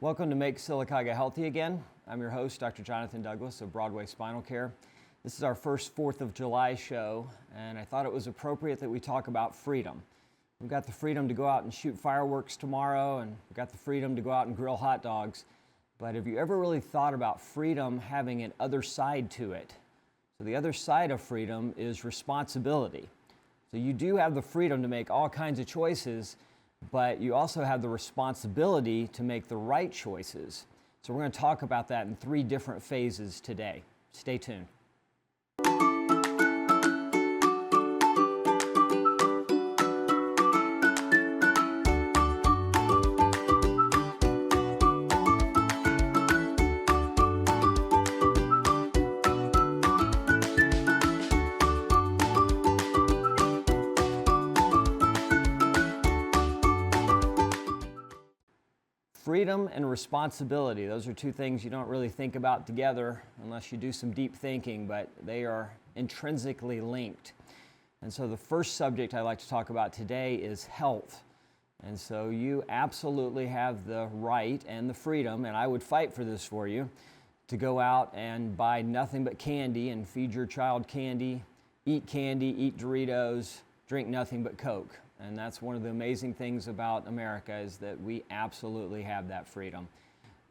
Welcome to Make Sylacauga Healthy Again. I'm your host, Dr. Jonathon Douglas of Broadway Spinal Care. This is our first 4th of July show, and I thought it was appropriate that we talk about freedom. We've got the freedom to go out and shoot fireworks tomorrow, and we've got the freedom to go out and grill hot dogs. But have you ever really thought about freedom having an other side to it? So the other side of freedom is responsibility. So you do have the freedom to make all kinds of choices, but you also have the responsibility to make the right choices. So we're going to talk about that in 3 different phases today. Stay tuned. Freedom and responsibility, those are 2 things you don't really think about together unless you do some deep thinking, but they are intrinsically linked. And so the first subject I'd like to talk about today is health. And so you absolutely have the right and the freedom, and I would fight for this for you, to go out and buy nothing but candy and feed your child candy, eat Doritos, drink nothing but Coke. And that's one of the amazing things about America, is that we absolutely have that freedom.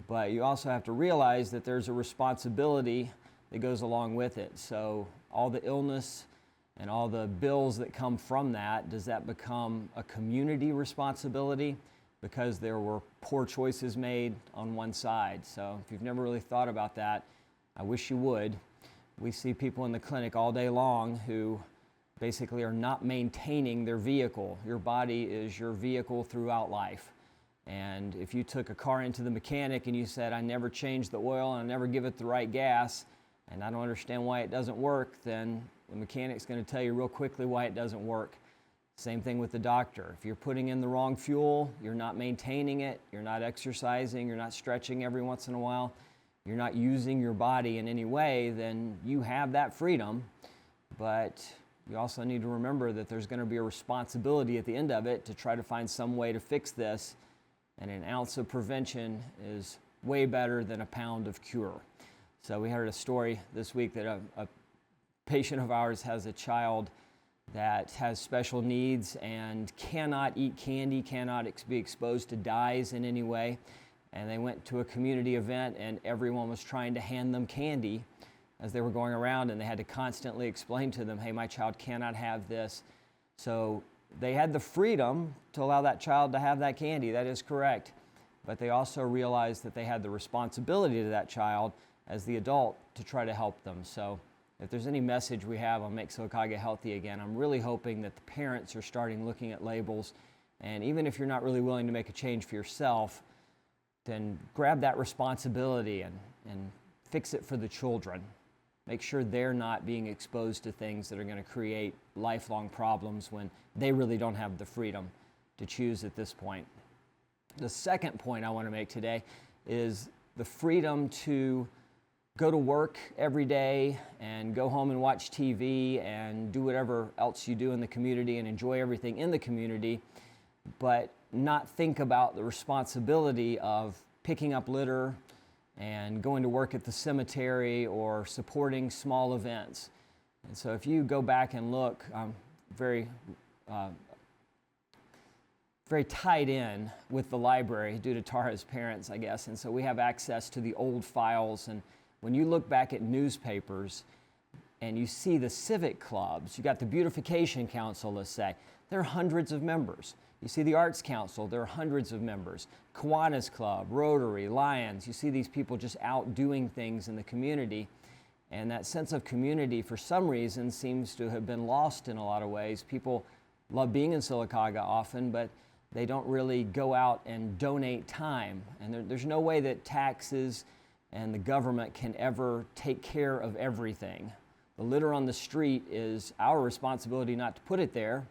But you also have to realize that there's a responsibility that goes along with it. So all the illness and all the bills that come from that, does that become a community responsibility because there were poor choices made on one side? So if you've never really thought about that, I wish you would. We see people in the clinic all day long who basically are not maintaining their vehicle. Your body is your vehicle throughout life. And if you took a car into the mechanic and you said, I never change the oil and I never give it the right gas, and I don't understand why it doesn't work, then the mechanic's going to tell you real quickly why it doesn't work. Same thing with the doctor. If you're putting in the wrong fuel, you're not maintaining it, you're not exercising, you're not stretching every once in a while, you're not using your body in any way, then you have that freedom. But you also need to remember that there's going to be a responsibility at the end of it to try to find some way to fix this, and an ounce of prevention is way better than a pound of cure. So we heard a story this week that a patient of ours has a child that has special needs and cannot eat candy, cannot be exposed to dyes in any way, and they went to a community event and everyone was trying to hand them candy as they were going around, and they had to constantly explain to them, hey, my child cannot have this. So they had the freedom to allow that child to have that candy, that is correct. But they also realized that they had the responsibility to that child as the adult to try to help them. So if there's any message we have on Make Sylacauga Healthy Again, I'm really hoping that the parents are starting looking at labels, and even if you're not really willing to make a change for yourself, then grab that responsibility and fix it for the children. Make sure they're not being exposed to things that are going to create lifelong problems when they really don't have the freedom to choose at this point. The second point I want to make today is the freedom to go to work every day and go home and watch TV and do whatever else you do in the community and enjoy everything in the community, but not think about the responsibility of picking up litter and going to work at the cemetery or supporting small events. And so if you go back and look, I'm very tied in with the library due to Tara's parents, I guess, and so we have access to the old files. And when you look back at newspapers and you see the civic clubs, you got the Beautification Council, let's say, there are hundreds of members. You see the Arts Council, there are hundreds of members. Kiwanis Club, Rotary, Lions, you see these people just out doing things in the community. And that sense of community, for some reason, seems to have been lost in a lot of ways. People love being in Sylacauga often, but they don't really go out and donate time. And there's no way that taxes and the government can ever take care of everything. The litter on the street is our responsibility not to put it there,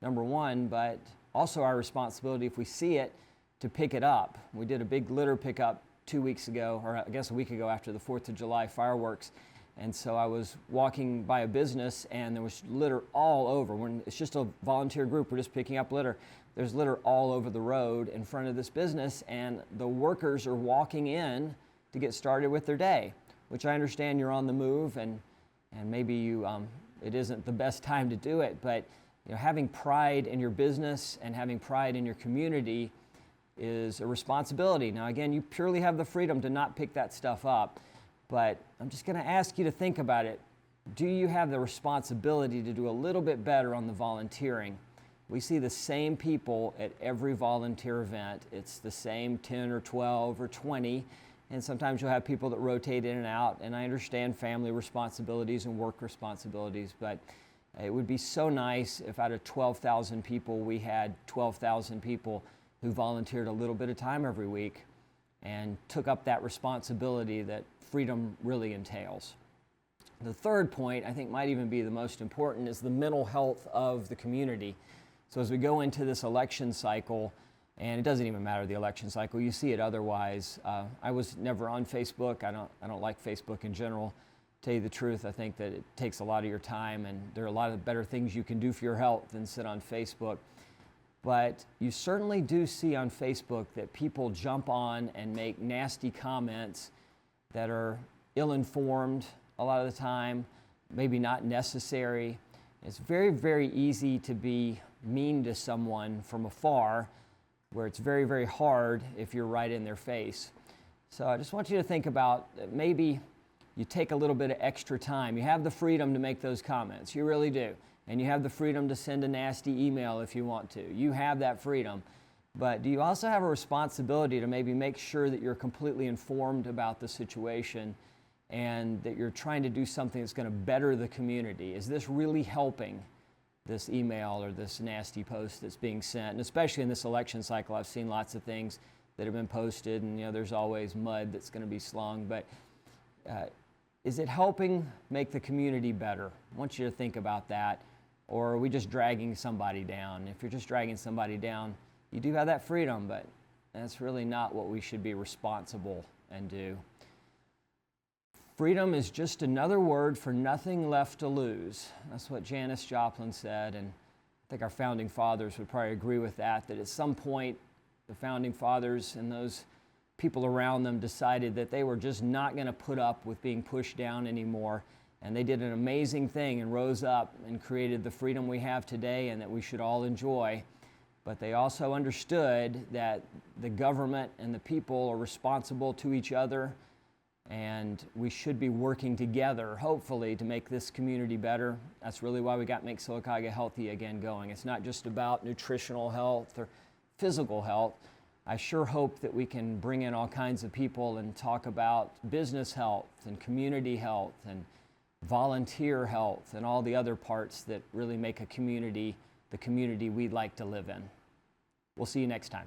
number one, but also our responsibility, if we see it, to pick it up. We did a big litter pickup 2 weeks ago, or I guess a week ago after the 4th of July fireworks, And so I was walking by a business and there was litter all over. It's just a volunteer group, we're just picking up litter. There's litter all over the road in front of this business, and the workers are walking in to get started with their day, which I understand you're on the move and maybe it isn't the best time to do it, but having pride in your business and having pride in your community is a responsibility. Now again, you purely have the freedom to not pick that stuff up, but I'm just going to ask you to think about it. Do you have the responsibility to do a little bit better on the volunteering? We see the same people at every volunteer event. It's the same 10 or 12 or 20, and sometimes you'll have people that rotate in and out, and I understand family responsibilities and work responsibilities, but it would be so nice if out of 12,000 people, we had 12,000 people who volunteered a little bit of time every week and took up that responsibility that freedom really entails. The third point, I think might even be the most important, is the mental health of the community. So as we go into this election cycle, and it doesn't even matter the election cycle, you see it otherwise. I was never on Facebook. I don't like Facebook in general. To tell you the truth, I think that it takes a lot of your time, and there are a lot of better things you can do for your health than sit on Facebook. But you certainly do see on Facebook that people jump on and make nasty comments that are ill-informed a lot of the time, maybe not necessary. It's very, very easy to be mean to someone from afar, where it's very, very hard if you're right in their face. So I just want you to think about maybe you take a little bit of extra time. You have the freedom to make those comments, you really do. And you have the freedom to send a nasty email if you want to. You have that freedom. But do you also have a responsibility to maybe make sure that you're completely informed about the situation and that you're trying to do something that's going to better the community? Is this really helping, this email or this nasty post that's being sent? And especially in this election cycle, I've seen lots of things that have been posted, and there's always mud that's going to be slung. But is it helping make the community better? I want you to think about that. Or are we just dragging somebody down? If you're just dragging somebody down, you do have that freedom, but that's really not what we should be responsible and do. Freedom is just another word for nothing left to lose. That's what Janis Joplin said, and I think our founding fathers would probably agree with that at some point the founding fathers and those people around them decided that they were just not going to put up with being pushed down anymore. And they did an amazing thing and rose up and created the freedom we have today and that we should all enjoy. But they also understood that the government and the people are responsible to each other, and we should be working together, hopefully, to make this community better. That's really why we got Make Sylacauga Healthy Again going. It's not just about nutritional health or physical health. I sure hope that we can bring in all kinds of people and talk about business health and community health and volunteer health and all the other parts that really make a community the community we'd like to live in. We'll see you next time.